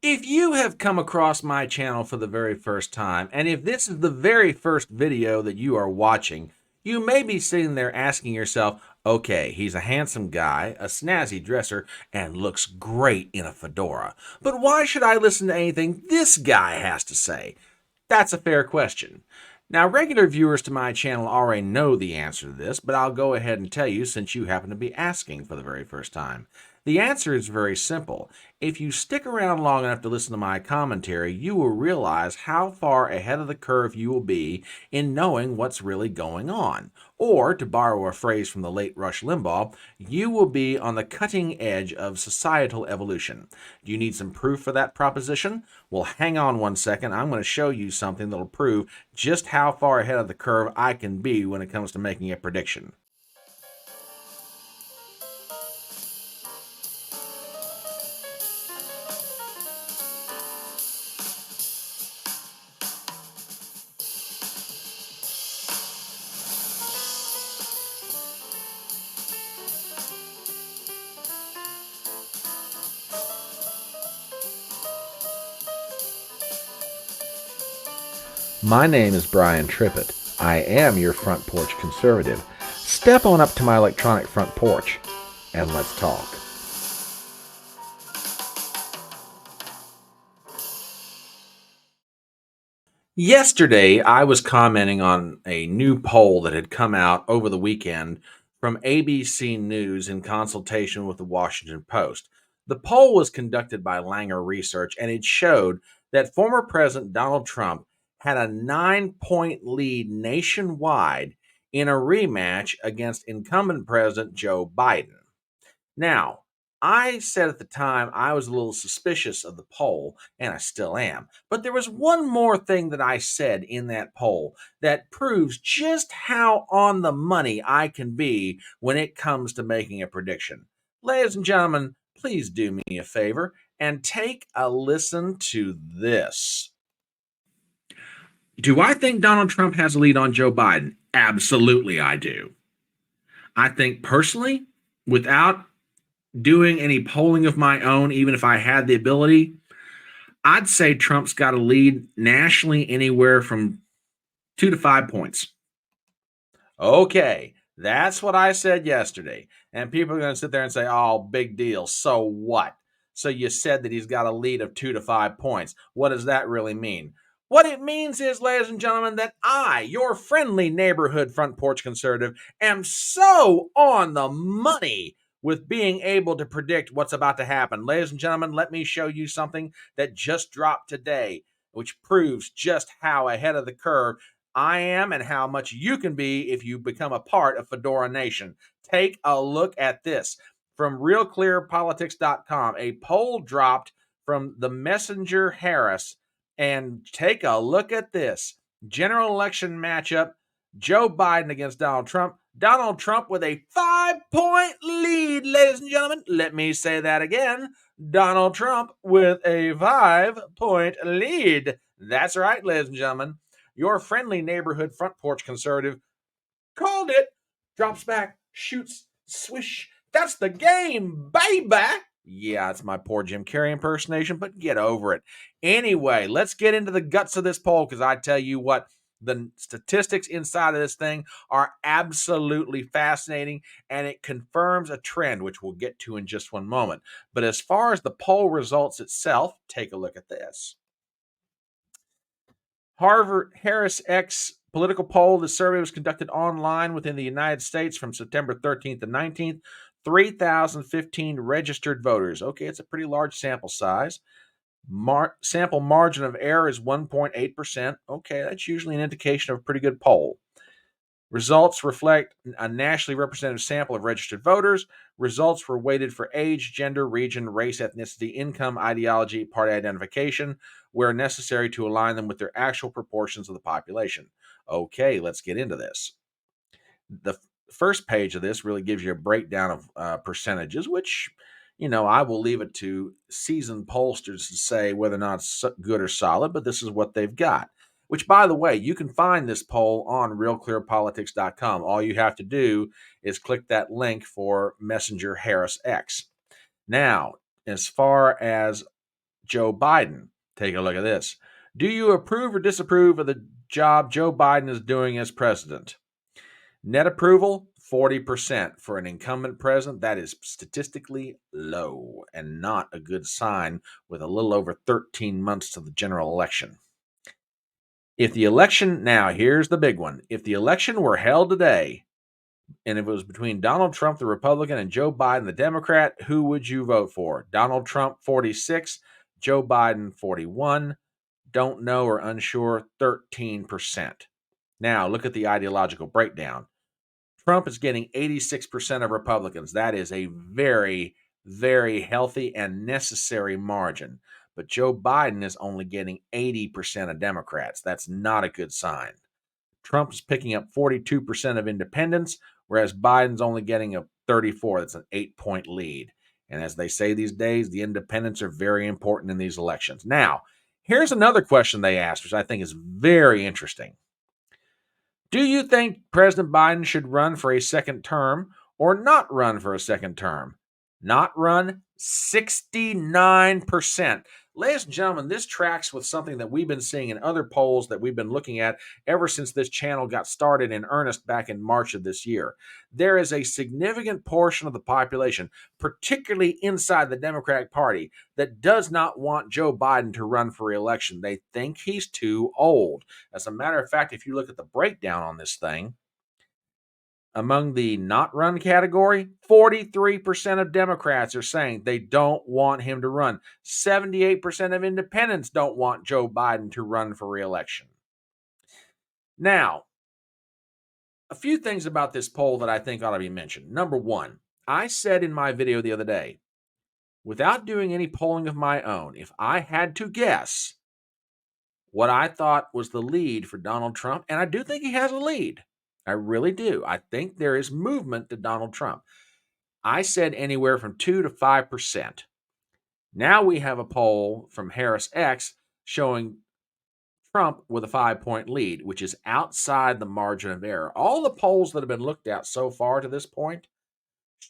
If you have come across my channel for the very first time, and if this is the very first video that you are watching, you may be sitting there asking yourself, okay, he's a handsome guy, a snazzy dresser, and looks great in a fedora. But why should I listen to anything this guy has to say? That's a fair question. Now, regular viewers to my channel already know the answer to this, but I'll go ahead and tell you since you happen to be asking for the very first time. The answer is very simple. If you stick around long enough to listen to my commentary, you will realize how far ahead of the curve you will be in knowing what's really going on. Or, to borrow a phrase from the late Rush Limbaugh, you will be on the cutting edge of societal evolution. Do you need some proof for that proposition? Well, hang on one second. I'm going to show you something that'll prove just how far ahead of the curve I can be when it comes to making a prediction. My name is Brian Trippett. I am your front porch conservative. Step on up to my electronic front porch and let's talk. Yesterday, I was commenting on a new poll that had come out over the weekend from ABC News in consultation with the Washington Post. The poll was conducted by Langer Research, and it showed that former President Donald Trump had a 9-point lead nationwide in a rematch against incumbent President Joe Biden. Now, I said at the time I was a little suspicious of the poll, and I still am. But there was one more thing that I said in that poll that proves just how on the money I can be when it comes to making a prediction. Ladies and gentlemen, please do me a favor and take a listen to this. Do I think Donald Trump has a lead on Joe Biden? Absolutely, I do. I think personally, without doing any polling of my own, even if I had the ability, I'd say Trump's got a lead nationally anywhere from 2 to 5 points. Okay, that's what I said yesterday. And people are going to sit there and say, oh, big deal. So what? So you said that he's got a lead of 2 to 5 points. What does that really mean? What it means is, ladies and gentlemen, that I, your friendly neighborhood front porch conservative, am so on the money with being able to predict what's about to happen. Ladies and gentlemen, let me show you something that just dropped today, which proves just how ahead of the curve I am and how much you can be if you become a part of Fedora Nation. Take a look at this. From realclearpolitics.com, a poll dropped from the Messenger Harris, and take a look at this. General election matchup, Joe Biden against Donald Trump. Donald Trump with a 5-point lead, ladies and gentlemen. Let me say that again. Donald Trump with a 5-point lead. That's right, ladies and gentlemen. Your friendly neighborhood front porch conservative called it. Drops back, shoots, swish. That's the game, baby. Yeah, it's my poor Jim Carrey impersonation, but get over it. Anyway, let's get into the guts of this poll, because I tell you what, the statistics inside of this thing are absolutely fascinating, and it confirms a trend, which we'll get to in just one moment. But as far as the poll results itself, take a look at this. Harvard Harris X political poll. The survey was conducted online within the United States from September 13th to 19th. 3,015 registered voters. Okay, it's a pretty large sample size. Sample margin of error is 1.8%. Okay, that's usually an indication of a pretty good poll. Results reflect a nationally representative sample of registered voters. Results were weighted for age, gender, region, race, ethnicity, income, ideology, party identification, where necessary to align them with their actual proportions of the population. Okay, let's get into this. The first page of this really gives you a breakdown of percentages, which, I will leave it to seasoned pollsters to say whether or not it's good or solid, but this is what they've got. Which, by the way, you can find this poll on realclearpolitics.com. All you have to do is click that link for Messenger Harris X. Now, as far as Joe Biden. Take a look at this. Do you approve or disapprove of the job Joe Biden is doing as president? Net approval, 40%. For an incumbent president, that is statistically low and not a good sign with a little over 13 months to the general election. If the election, now here's the big one. If the election were held today, and if it was between Donald Trump, the Republican, and Joe Biden, the Democrat, who would you vote for? Donald Trump, 46, Joe Biden, 41, don't know or unsure, 13%. Now, look at the ideological breakdown. Trump is getting 86% of Republicans. That is a very, very healthy and necessary margin. But Joe Biden is only getting 80% of Democrats. That's not a good sign. Trump is picking up 42% of independents, whereas Biden's only getting a 34. That's an 8-point lead. And as they say these days, the independents are very important in these elections. Now, here's another question they asked, which I think is very interesting. Do you think President Biden should run for a second term or not run for a second term? Not run, 69%. Ladies and gentlemen, this tracks with something that we've been seeing in other polls that we've been looking at ever since this channel got started in earnest back in March of this year. There is a significant portion of the population, particularly inside the Democratic Party, that does not want Joe Biden to run for re-election. They think he's too old. As a matter of fact, if you look at the breakdown on this thing, among the not run category, 43% of Democrats are saying they don't want him to run. 78% of independents don't want Joe Biden to run for re-election. Now, a few things about this poll that I think ought to be mentioned. Number one, I said in my video the other day, without doing any polling of my own, if I had to guess what I thought was the lead for Donald Trump, and I do think he has a lead. I really do. I think there is movement to Donald Trump. I said anywhere from 2 to 5%. Now we have a poll from Harris X showing Trump with a 5-point lead, which is outside the margin of error. All the polls that have been looked at so far to this point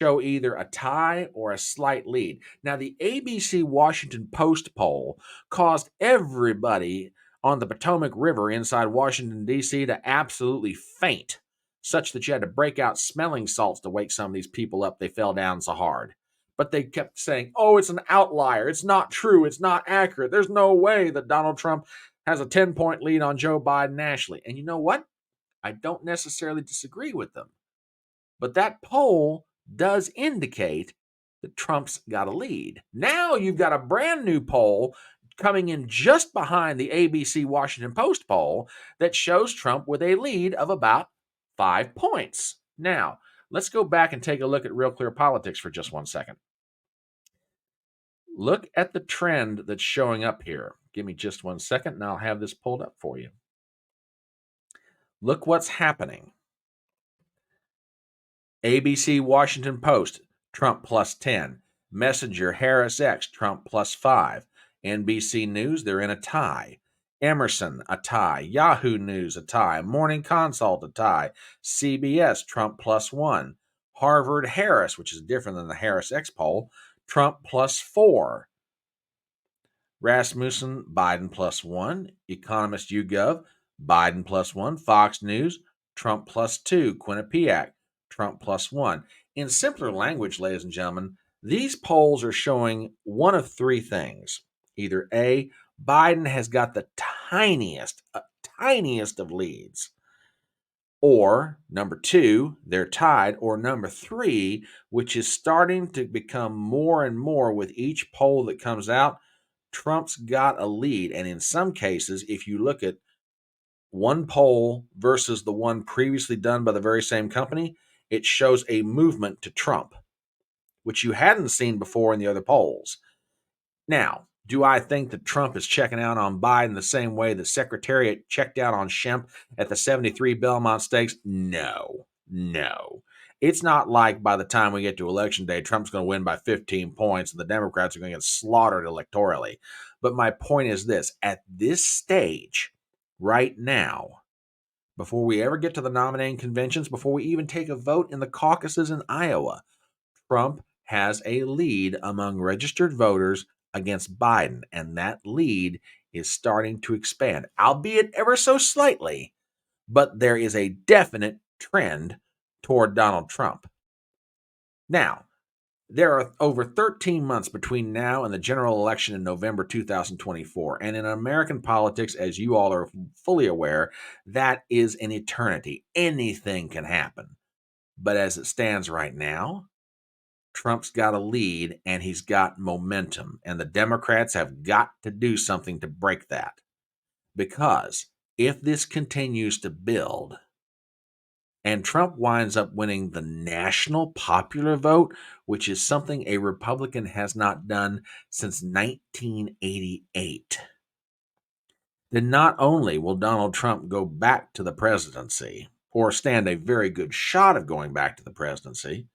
show either a tie or a slight lead. Now, the ABC Washington Post poll caused everybody on the Potomac River inside Washington, D.C. to absolutely faint, such that you had to break out smelling salts to wake some of these people up. They fell down so hard. But they kept saying, oh, it's an outlier. It's not true. It's not accurate. There's no way that Donald Trump has a 10-point lead on Joe Biden nationally. And you know what? I don't necessarily disagree with them. But that poll does indicate that Trump's got a lead. Now you've got a brand new poll coming in just behind the ABC Washington Post poll that shows Trump with a lead of about 5 points. Now, let's go back and take a look at Real Clear Politics for just 1 second. Look at the trend that's showing up here. Give me just 1 second and I'll have this pulled up for you. Look what's happening. ABC Washington Post, Trump plus 10. Messenger Harris X, Trump plus 5. NBC News, they're in a tie. Emerson, a tie. Yahoo News, a tie. Morning Consult, a tie. CBS, Trump plus 1. Harvard Harris, which is different than the Harris X poll, Trump plus 4. Rasmussen, Biden plus 1. Economist YouGov, Biden plus 1. Fox News, Trump plus 2. Quinnipiac, Trump plus 1. In simpler language, ladies and gentlemen, these polls are showing one of three things. Either A, Biden has got the tiniest of leads, or number two, they're tied, or number three, which is starting to become more and more with each poll that comes out, Trump's got a lead. And in some cases, if you look at one poll versus the one previously done by the very same company, it shows a movement to Trump, which you hadn't seen before in the other polls. Now, do I think that Trump is checking out on Biden the same way the Secretariat checked out on Schempp at the 73 Belmont Stakes? No. It's not like by the time we get to Election Day, Trump's going to win by 15 points and the Democrats are going to get slaughtered electorally. But my point is this. At this stage, right now, before we ever get to the nominating conventions, before we even take a vote in the caucuses in Iowa, Trump has a lead among registered voters against Biden, and that lead is starting to expand, albeit ever so slightly, but there is a definite trend toward Donald Trump. Now, there are over 13 months between now and the general election in November 2024. And in American politics, as you all are fully aware, that is an eternity. Anything can happen. But as it stands right now, Trump's got a lead and he's got momentum. And the Democrats have got to do something to break that. Because if this continues to build, and Trump winds up winning the national popular vote, which is something a Republican has not done since 1988. Then not only will Donald Trump go back to the presidency, or stand a very good shot of going back to the presidency,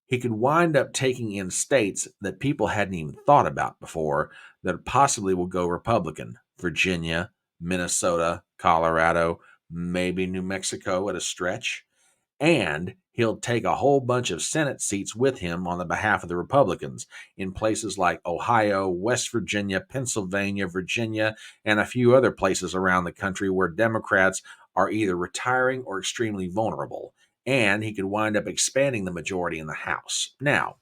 he could wind up taking in states that people hadn't even thought about before that possibly will go Republican. Virginia, Minnesota, Colorado, maybe New Mexico at a stretch. And he'll take a whole bunch of Senate seats with him on the behalf of the Republicans in places like Ohio, West Virginia, Pennsylvania, Virginia, and a few other places around the country where Democrats are either retiring or extremely vulnerable. And he could wind up expanding the majority in the House. Now,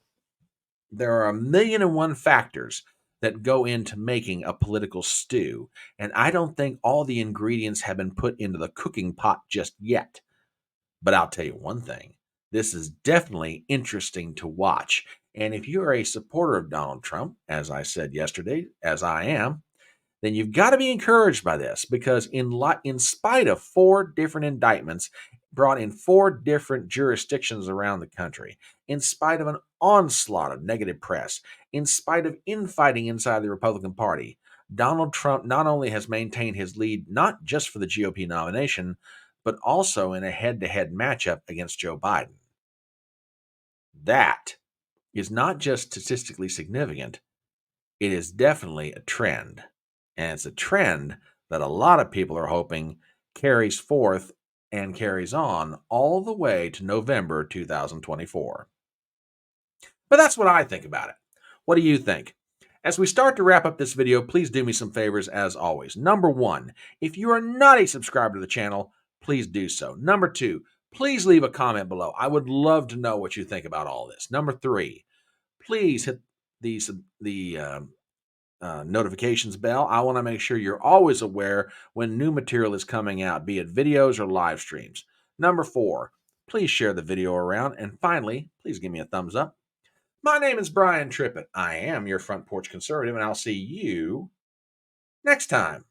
there are 1,000,001 factors that go into making a political stew, and I don't think all the ingredients have been put into the cooking pot just yet. But I'll tell you one thing, this is definitely interesting to watch. And if you're a supporter of Donald Trump, as I said yesterday, as I am, then you've got to be encouraged by this because in spite of 4 different indictments brought in 4 different jurisdictions around the country, in spite of an onslaught of negative press, in spite of infighting inside the Republican Party, Donald Trump not only has maintained his lead not just for the GOP nomination, but also in a head-to-head matchup against Joe Biden. That is not just statistically significant, it is definitely a trend. And it's a trend that a lot of people are hoping carries forth and carries on all the way to November 2024. But that's what I think about it. What do you think? As we start to wrap up this video, please do me some favors as always. Number 1, if you are not a subscriber to the channel, please do so. Number 2, please leave a comment below. I would love to know what you think about all this. Number 3, please hit the notifications bell. I want to make sure you're always aware when new material is coming out, be it videos or live streams. Number 4, please share the video around. And finally, please give me a thumbs up. My name is Brian Trippett. I am your Front Porch Conservative, and I'll see you next time.